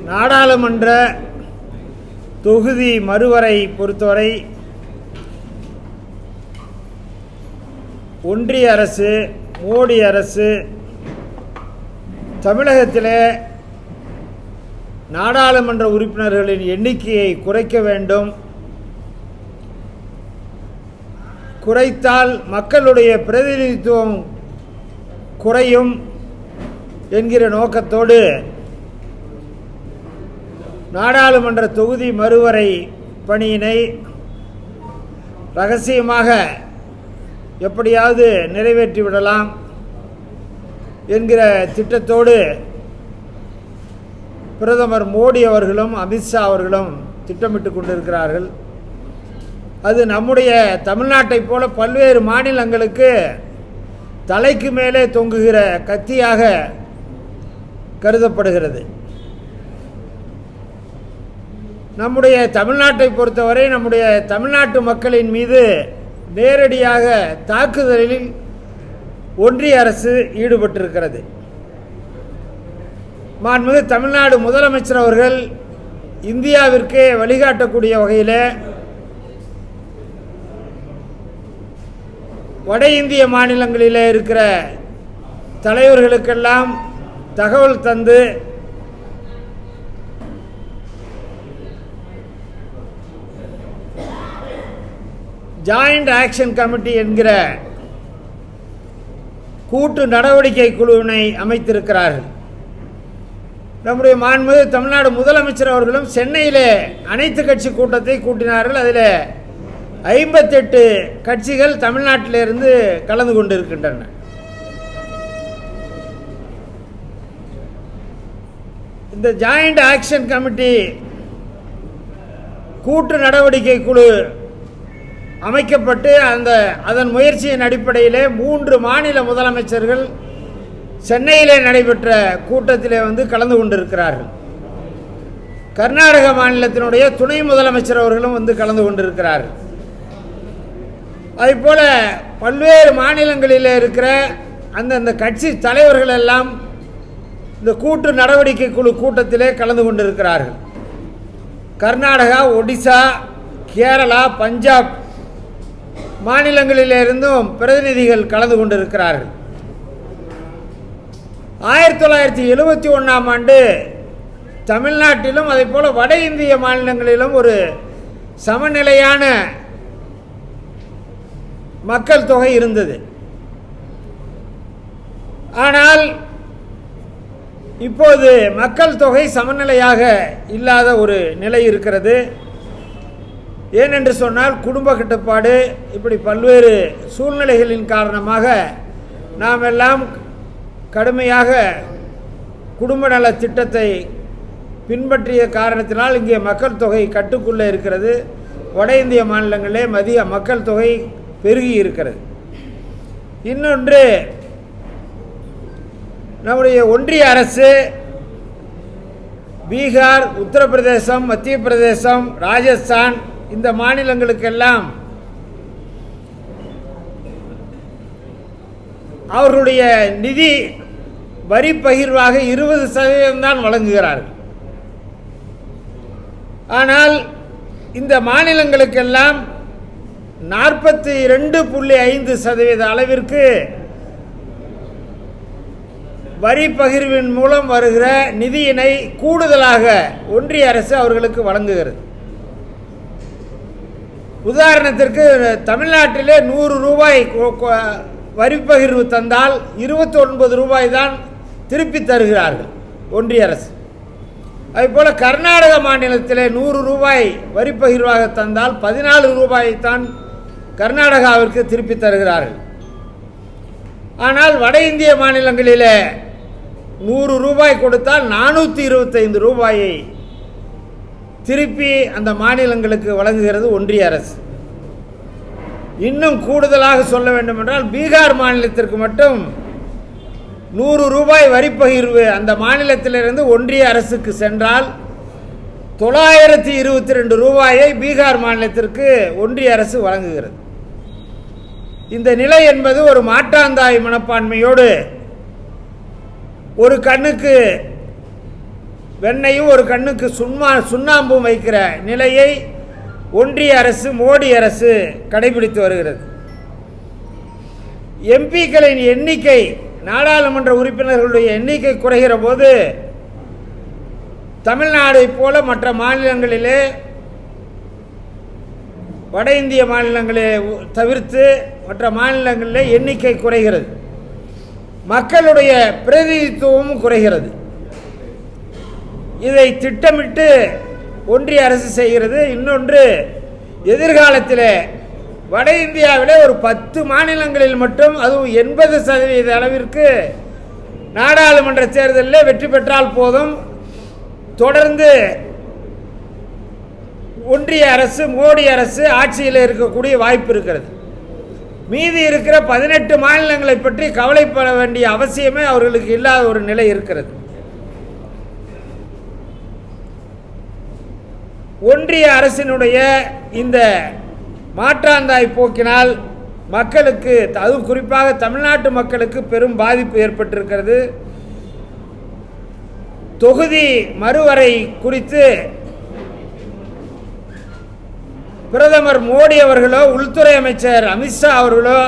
நாடாளுமன்ற தொகுதி மறுவரை பொறுத்தவரை ஒன்றிய அரசு, மோடி அரசு தமிழகத்திலே நாடாளுமன்ற உறுப்பினர்களின் எண்ணிக்கையை குறைக்க வேண்டும், குறைத்தால் மக்களுடைய பிரதிநிதித்துவம் குறையும் என்கிற நோக்கத்தோடு நாடாளுமன்ற தொகுதி மறுவரை பணியினை ரகசியமாக எப்படியாவது நிறைவேற்றிவிடலாம் என்கிற திட்டத்தோடு பிரதமர் மோடி அவர்களும் அமித்ஷா அவர்களும் திட்டமிட்டு கொண்டிருக்கிறார்கள். அது நம்முடைய தமிழ்நாட்டை போல பல்வேறு மாநிலங்களுக்கு தலைக்கு மேலே தொங்குகிற கத்தியாக கருதப்படுகிறது. நம்முடைய தமிழ்நாட்டை பொறுத்தவரை நம்முடைய தமிழ்நாட்டு மக்களின் மீது நேரடியாக தாக்குதலில் ஒன்றிய அரசு ஈடுபட்டிருக்கிறது. மாண்புமிகு தமிழ்நாடு முதலமைச்சர் அவர்கள் இந்தியாவிற்கே வழிகாட்டக்கூடிய வகையில் வட இந்திய மாநிலங்களில் இருக்கிற தலைவர்களுக்கெல்லாம் தகவல் தந்து ஜாயிண்ட் ஆக்ஷன் கமிட்டி என்கிற கூட்டு நடவடிக்கை குழுவினை அமைத்திருக்கிறார்கள். நம்முடைய மாண்புமிகு தமிழ்நாடு முதலமைச்சர் அவர்களும் சென்னையிலே அனைத்து கட்சி கூட்டத்தை கூட்டினார்கள். அதில் 58 கட்சிகள் தமிழ்நாட்டிலிருந்து கலந்து கொண்டிருக்கின்றன. இந்த ஜாயிண்ட் ஆக்ஷன் கமிட்டி கூட்டு நடவடிக்கை குழு அமைக்கப்பட்டு அதன் முயற்சியின் அடிப்படையிலே 3 மாநில முதலமைச்சர்கள் சென்னையிலே நடைபெற்ற கூட்டத்திலே கலந்து கொண்டிருக்கிறார்கள். கர்நாடக மாநிலத்தினுடைய துணை முதலமைச்சர் அவர்களும் கலந்து கொண்டிருக்கிறார்கள். அதேபோல பல்வேறு மாநிலங்களில் இருக்கிற அந்தந்த கட்சி தலைவர்கள் எல்லாம் இந்த கூட்டு நடவடிக்கை குழு கூட்டத்திலே கலந்து கொண்டிருக்கிறார்கள். கர்நாடகா, ஒடிசா, கேரளா, பஞ்சாப் மாநிலங்களிலிருந்தும் பிரதிநிதிகள் கலந்து கொண்டிருக்கிறார்கள். 1971ஆம் ஆண்டு தமிழ்நாட்டிலும் அதேபோல வட இந்திய மாநிலங்களிலும் ஒரு சமநிலையான மக்கள் தொகை இருந்தது. ஆனால் இப்போது மக்கள் தொகை சமநிலையாக இல்லாத ஒரு நிலை இருக்கிறது. ஏனென்று சொன்னால் குடும்ப கட்டுப்பாடு, இப்படி பல்வேறு சூழ்நிலைகளின் காரணமாக நாம் எல்லாம் கடுமையாக குடும்ப நல திட்டத்தை பின்பற்றிய காரணத்தினால் இங்கே மக்கள் தொகை கட்டுக்குள்ளே இருக்கிறது. வட இந்திய மாநிலங்களிலே மக்கள் தொகை பெருகி இருக்கிறது. இன்னொன்று, நம்முடைய ஒன்றிய அரசு பீகார், உத்தரப்பிரதேசம், மத்திய பிரதேசம், ராஜஸ்தான் இந்த மாநிலங்களுக்கெல்லாம் அவர்களுடைய நிதி வரி பகிர்வாக 20% தான் வழங்குகிறார்கள். ஆனால் இந்த மாநிலங்களுக்கெல்லாம் 42.5% அளவிற்கு வரி பகிர்வின் மூலம் வருகிற நிதியினை கூடுதலாக ஒன்றிய அரசு அவர்களுக்கு வழங்குகிறது. உதாரணத்திற்கு தமிழ்நாட்டிலே 100 ரூபாய் வரி பகிர்வு தந்தால் 29 ரூபாய் தான் திருப்பி தருகிறார்கள் ஒன்றிய அரசு. அதேபோல் கர்நாடக மாநிலத்திலே 100 ரூபாய் வரி பகிர்வாக தந்தால் 14 ரூபாய்த்தான் கர்நாடகாவிற்கு திருப்பி தருகிறார்கள். ஆனால் வட இந்திய மாநிலங்களிலே 100 ரூபாய் கொடுத்தால் 425 ரூபாயை திருப்பி அந்த மாநிலங்களுக்கு வழங்குகிறது ஒன்றிய அரசு. இன்னும் கூடுதலாக சொல்ல வேண்டும் என்றால் பீகார் மாநிலத்திற்கு மட்டும் 100 ரூபாய் வரி பகிர்வு அந்த மாநிலத்திலிருந்து ஒன்றிய அரசுக்கு சென்றால் 922 ரூபாயை பீகார் மாநிலத்திற்கு ஒன்றிய அரசு வழங்குகிறது. இந்த நிலை என்பது ஒரு மாற்றாந்தாய் மனப்பான்மையோடு ஒரு கண்ணுக்கு வெண்ணையும் ஒரு கண்ணுக்கு சுண்ணாம்பும் வைக்கிற நிலையை ஒன்றிய அரசு, மோடி அரசு கடைபிடித்து வருகிறது. எம்பிக்களின் எண்ணிக்கை, நாடாளுமன்ற உறுப்பினர்களுடைய எண்ணிக்கை குறைகிற போது தமிழ்நாடை போல மற்ற மாநிலங்களிலே, வட இந்திய மாநிலங்களே தவிர்த்து மற்ற மாநிலங்களிலே எண்ணிக்கை குறைகிறது, மக்களுடைய பிரதிநிதித்துவமும் குறைகிறது. இதை திட்டமிட்டு ஒன்றிய அரசு செய்கிறது. இன்னொன்று, எதிர்காலத்தில் வட இந்தியாவிலே ஒரு 10 மாநிலங்களில் மட்டும், அதுவும் 80% அளவிற்கு நாடாளுமன்ற தேர்தலில் வெற்றி பெற்றால் போதும், தொடர்ந்து ஒன்றிய அரசு, மோடி அரசு ஆட்சியில் இருக்கக்கூடிய வாய்ப்பு இருக்கிறது. மீதி இருக்கிற 18 மாநிலங்களை பற்றி கவலைப்பட வேண்டிய அவசியமே அவர்களுக்கு இல்லாத ஒரு நிலை இருக்கிறது. ஒன்றிய அரசினுடைய இந்த மாற்றாந்தாய் போக்கினால் மக்களுக்கு, அதுவும் குறிப்பாக தமிழ்நாட்டு மக்களுக்கு பெரும் பாதிப்பு ஏற்பட்டிருக்கிறது. தொகுதி மறுவரை குறித்து பிரதமர் மோடி அவர்களோ உள்துறை அமைச்சர் அமித்ஷா அவர்களோ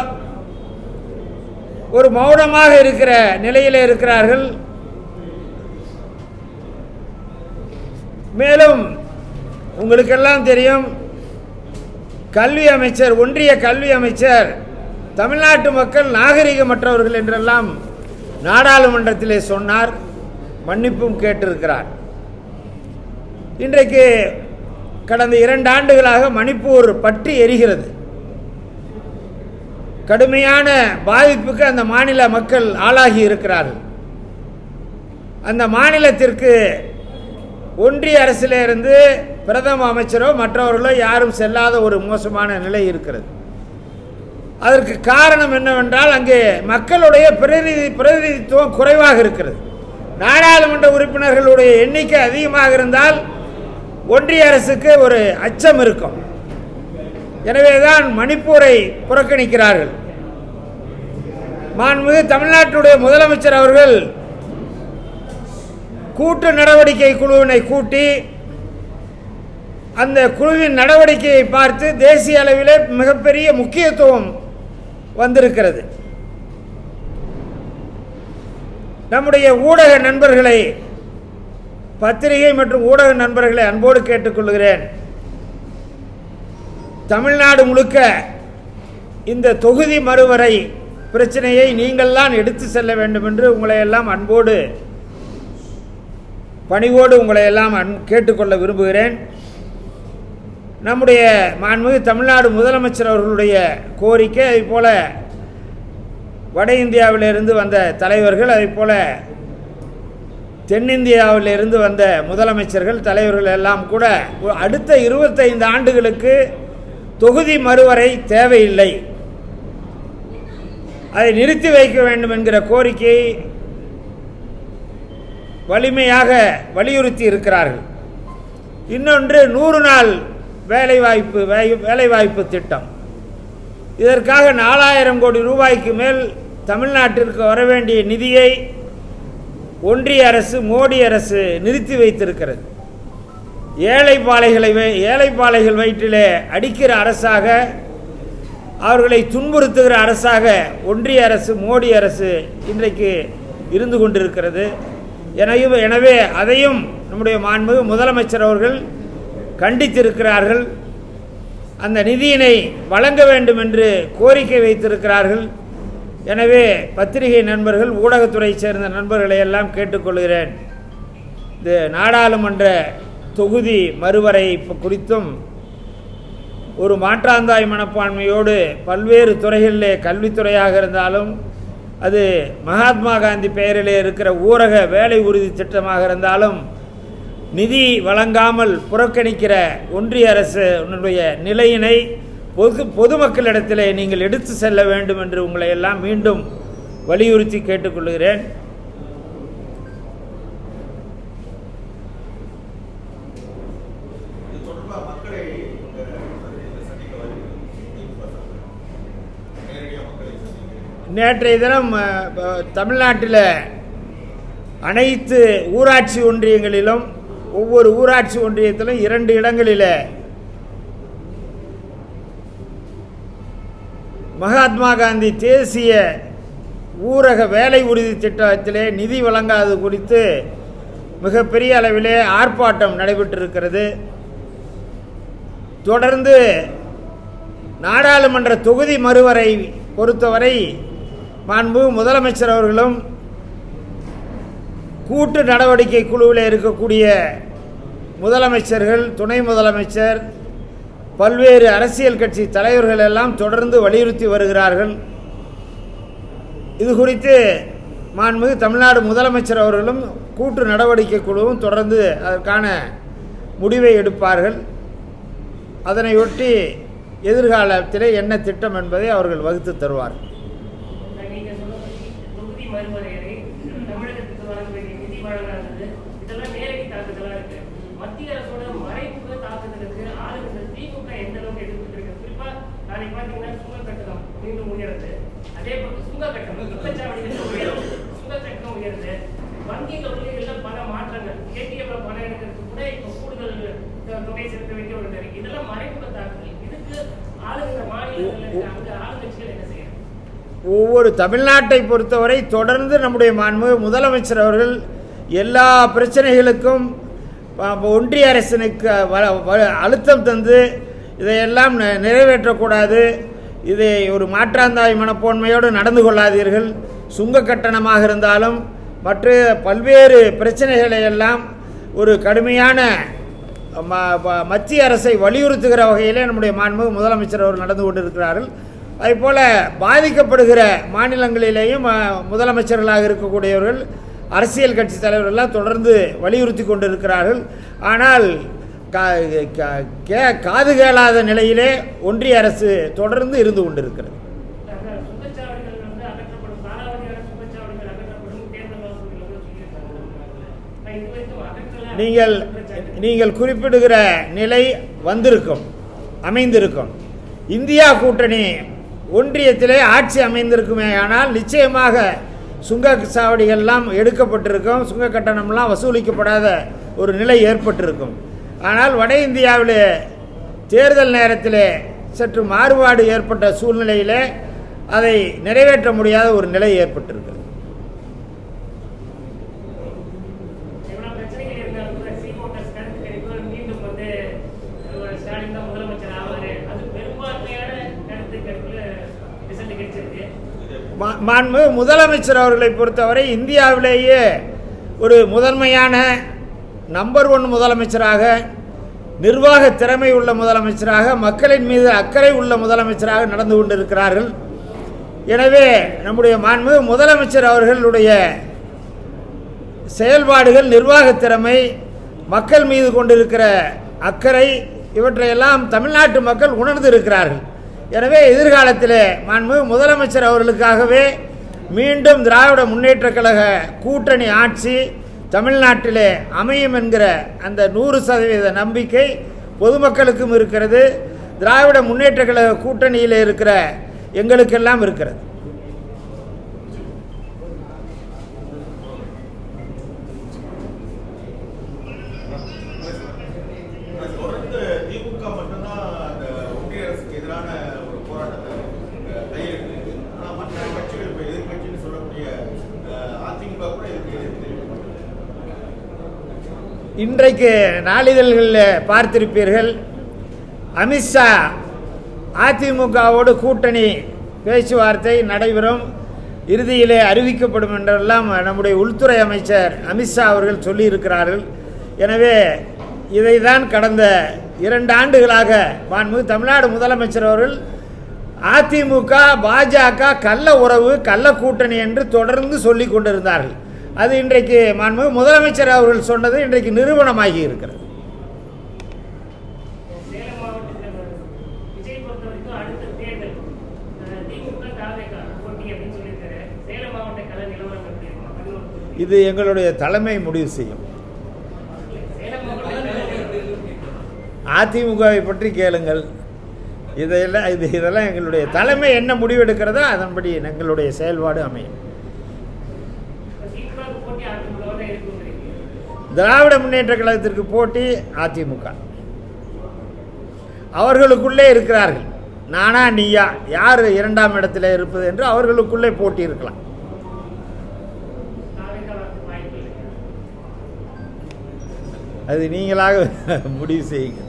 ஒரு மௌனமாக இருக்கிற நிலையிலே இருக்கிறார்கள். மேலும் உங்களுக்கெல்லாம் தெரியும், கல்வி அமைச்சர், ஒன்றிய கல்வி அமைச்சர் தமிழ்நாட்டு மக்கள் நாகரிகமற்றவர்கள் என்றெல்லாம் நாடாளுமன்றத்திலே சொன்னார், மன்னிப்பும் கேட்டிருக்கிறார். இன்றைக்கு கடந்த 2 ஆண்டுகளாக மணிப்பூர் பற்றி எரிகிறது. கடுமையான பாதிப்புக்கு அந்த மாநில மக்கள் ஆளாகி இருக்கிறார்கள். அந்த மாநிலத்திற்கு ஒன்றிய அரசிலிருந்து பிரதம அமைச்சரோ மற்றவர்களோ யாரும் செல்லாத ஒரு மோசமான நிலை இருக்கிறது. அதற்கு காரணம் என்னவென்றால், அங்கே மக்களுடைய பிரதிநிதித்துவம் குறைவாக இருக்கிறது. நாடாளுமன்ற உறுப்பினர்களுடைய எண்ணிக்கை அதிகமாக இருந்தால் ஒன்றிய அரசுக்கு ஒரு அச்சம் இருக்கும். எனவேதான் மணிப்பூரை புறக்கணிக்கிறார்கள். மாண்புமிகு தமிழ்நாட்டுடைய முதலமைச்சர் அவர்கள் கூட்டு நடவடிக்கை குழுவினை கூட்டி அந்த குழுவின் நடவடிக்கையை பார்த்து தேசிய அளவிலே மிகப்பெரிய முக்கியத்துவம் வந்திருக்கிறது. நம்முடைய ஊடக நண்பர்களை, பத்திரிகை மற்றும் ஊடக நண்பர்களை அன்போடு கேட்டுக்கொள்கிறேன். தமிழ்நாடு முழுக்க இந்த தொகுதி மறுவரை பிரச்சனையை நீங்கள் தான் எடுத்து செல்ல வேண்டும் என்று உங்களை எல்லாம் அன்போடு, பணிவோடு உங்களை எல்லாம் கேட்டுக்கொள்ள விரும்புகிறேன். நம்முடைய மாண்புமிகு தமிழ்நாடு முதலமைச்சர் அவர்களுடைய கோரிக்கை, அதேபோல வட இந்தியாவிலிருந்து வந்த தலைவர்கள், அதேபோல தென்னிந்தியாவிலிருந்து வந்த முதலமைச்சர்கள், தலைவர்கள் எல்லாம் கூட அடுத்த 25 ஆண்டுகளுக்கு தொகுதி மறுவரை தேவையில்லை, அதை நிறுத்தி வைக்க வேண்டும் என்கிற கோரிக்கையை வலிமையாக வலியுறுத்தி இருக்கிறார்கள். இன்னொன்று, 100 நாள் வேலைவாய்ப்பு திட்டம். இதற்காக 4000 கோடி ரூபாய்க்கு மேல் தமிழ்நாட்டிற்கு வர வேண்டிய நிதியை ஒன்றிய அரசு, மோடி அரசு நிறுத்தி வைத்திருக்கிறது. ஏழைப்பாளைகள் வயிற்றிலே அடிக்கிற அரசாக, அவர்களை துன்புறுத்துகிற அரசாக ஒன்றிய அரசு, மோடி அரசு இன்றைக்கு இருந்து கொண்டிருக்கிறது. எனவே அதையும் நம்முடைய மாண்புமிகு முதலமைச்சர் அவர்கள் கண்டித்திருக்கிறார்கள். அந்த நிதியினை வழங்க வேண்டும் என்று கோரிக்கை வைத்திருக்கிறார்கள். எனவே பத்திரிகை நண்பர்கள், ஊடகத்துறை சேர்ந்த நண்பர்களை எல்லாம் கேட்டுக்கொள்கிறேன். இந்த நாடாளுமன்ற தொகுதி மறுவரை குறித்தும் ஒரு மாற்றாந்தாய் மனப்பான்மையோடு பல்வேறு துறைகளிலே, கல்வித்துறையாக இருந்தாலும், அது மகாத்மா காந்தி பெயரிலே இருக்கிற ஊரக வேலை உறுதி திட்டமாக இருந்தாலும், நிதி வழங்காமல் புறக்கணிக்கிற ஒன்றிய அரசுடைய நிலையினை பொதுமக்களிடத்திலே நீங்கள் எடுத்து செல்ல வேண்டும் என்று உங்களை எல்லாம் மீண்டும் வலியுறுத்தி கேட்டுக்கொள்கிறேன். நேற்றைய தினம் தமிழ்நாட்டில் அனைத்து ஊராட்சி ஒன்றியங்களிலும் ஒவ்வொரு ஊராட்சி ஒன்றியத்திலும் 2 இடங்களில் மகாத்மா காந்தி தேசிய ஊரக வேலை உறுதி திட்டத்திலே நிதி வழங்காதது குறித்து மிகப்பெரிய அளவிலே ஆர்ப்பாட்டம் நடைபெற்றிருக்கிறது. தொடர்ந்து நாடாளுமன்ற தொகுதி மறுவரை பொறுத்தவரை மாண்புமிகு முதலமைச்சர் அவர்களும் கூட்டு நடவடிக்கை குழுவில் இருக்கக்கூடிய முதலமைச்சர்கள், துணை முதலமைச்சர், பல்வேறு அரசியல் கட்சி தலைவர்கள் எல்லாம் தொடர்ந்து வலியுறுத்தி வருகிறார்கள். இது குறித்து மாண்புமிகு தமிழ்நாடு முதலமைச்சர் அவர்களும் கூட்டு நடவடிக்கை குழுவும் தொடர்ந்து அதற்கான முடிவை எடுப்பார்கள். அதனையொட்டி எதிர்காலத்திலே என்ன திட்டம் என்பதை அவர்கள் வகுத்து தருவார்கள். ஒவ்வொரு தமிழ்நாட்டை பொறுத்தவரை தொடர்ந்து நம்முடைய மாண்புமிகு முதலமைச்சர் அவர்கள் எல்லா பிரச்சனைகளுக்கும் ஒன்றிய அரசினுக்கு அழுத்தம் தந்து இதையெல்லாம் நிறைவேற்றக்கூடாது, இதை ஒரு மாற்றாந்தாய் மனப்பான்மையோடு நடந்து கொள்ளாதீர்கள், சுங்க கட்டணமாக இருந்தாலும் மற்ற பல்வேறு பிரச்சனைகளை எல்லாம் ஒரு கடுமையான மத்திய அரசை வலியுறுத்துகிற வகையிலே நம்முடைய மாண்புமிகு முதலமைச்சர் அவர்கள் நடந்து கொண்டிருக்கிறார்கள். அதேபோல் பாதிக்கப்படுகிற மாநிலங்களிலேயும் முதலமைச்சர்களாக இருக்கக்கூடியவர்கள், அரசியல் கட்சி தலைவர்கள்லாம் தொடர்ந்து வலியுறுத்தி கொண்டிருக்கிறார்கள். ஆனால் காது கேளாத நிலையிலே ஒன்றிய அரசு தொடர்ந்து இருந்து கொண்டிருக்கிறது. நீங்கள் குறிப்பிடுகிற நிலை வந்திருக்கும், அமைந்திருக்கும். இந்தியா கூட்டணி ஒன்றியத்திலே ஆட்சி அமைந்திருக்குமே ஆனால் நிச்சயமாக சுங்க சாவடிகள்லாம் எடுக்கப்பட்டிருக்கும், சுங்க கட்டணம்லாம் வசூலிக்கப்படாத ஒரு நிலை ஏற்பட்டிருக்கும். ஆனால் வட இந்தியாவிலே தேர்தல் நேரத்தில் சற்று மாறுபாடு ஏற்பட்ட சூழ்நிலையில் அதை நிறைவேற்ற முடியாத ஒரு நிலை ஏற்பட்டிருக்கிறது. மாண்புமிகு முதலமைச்சர் அவர்களை பொறுத்தவரை இந்தியாவிலேயே ஒரு முதன்மையான நம்பர் 1 முதலமைச்சராக, நிர்வாக திறமை உள்ள முதலமைச்சராக, மக்களின் மீது அக்கறை உள்ள முதலமைச்சராக நடந்து கொண்டிருக்கிறார்கள். எனவே நம்முடைய மாண்புமிகு முதலமைச்சர் அவர்களுடைய செயல்பாடுகள், நிர்வாக திறமை, மக்கள் மீது கொண்டிருக்கிற அக்கறை இவற்றையெல்லாம் தமிழ்நாட்டு மக்கள் உணர்ந்து இருக்கிறார்கள். எனவே எதிர்காலத்தில் மாண்புமிகு முதலமைச்சர் அவர்களுக்காகவே மீண்டும் திராவிட முன்னேற்றக் கழக கூட்டணி ஆட்சி தமிழ்நாட்டிலே அமையும் என்கிற அந்த 100% நம்பிக்கை பொதுமக்களுக்கும் இருக்கிறது. திராவிட முன்னேற்றக் கழக கூட்டணியில் இருக்கிற எங்களுக்கெல்லாம் இருக்கிறது. இன்றைக்கு நாளிதழ்களில் பார்த்திருப்பீர்கள், அமித்ஷா அதிமுகவோடு கூட்டணி பேச்சுவார்த்தை நடைபெறும், இறுதியிலே அறிவிக்கப்படும் என்றெல்லாம் நம்முடைய உள்துறை அமைச்சர் அமித்ஷா அவர்கள் சொல்லியிருக்கிறார்கள். எனவே இதை தான் கடந்த 2 ஆண்டுகளாக மாண்புமிகு தமிழ்நாடு முதலமைச்சர் அவர்கள் அதிமுக பாஜக கள்ள உறவு, கள்ள கூட்டணி என்று தொடர்ந்து சொல்லிக் கொண்டிருந்தார்கள். அது இன்றைக்கு மாண்புமிகு முதலமைச்சர் அவர்கள் சொன்னது இன்றைக்கு நிரூபணமாகி இருக்கிறது. இது எங்களுடைய தலைமை முடிவு செய்யும். அதிமுகவை பற்றி கேளுங்கள். இதெல்லாம் எங்களுடைய தலைமை என்ன முடிவெடுக்கிறதோ அதன்படி எங்களுடைய செயல்பாடு அமையும். திராவிட முன்னேற்ற கழகத்திற்கு போட்டி அதிமுக. அவர்களுக்குள்ளே இருக்கிறார்கள். நானா நீயா யார் இரண்டாம் இடத்தில் இருப்பது என்று அவர்களுக்குள்ளே போட்டி இருக்கலாம். அது நீங்களாக முடிவு செய்யுங்க.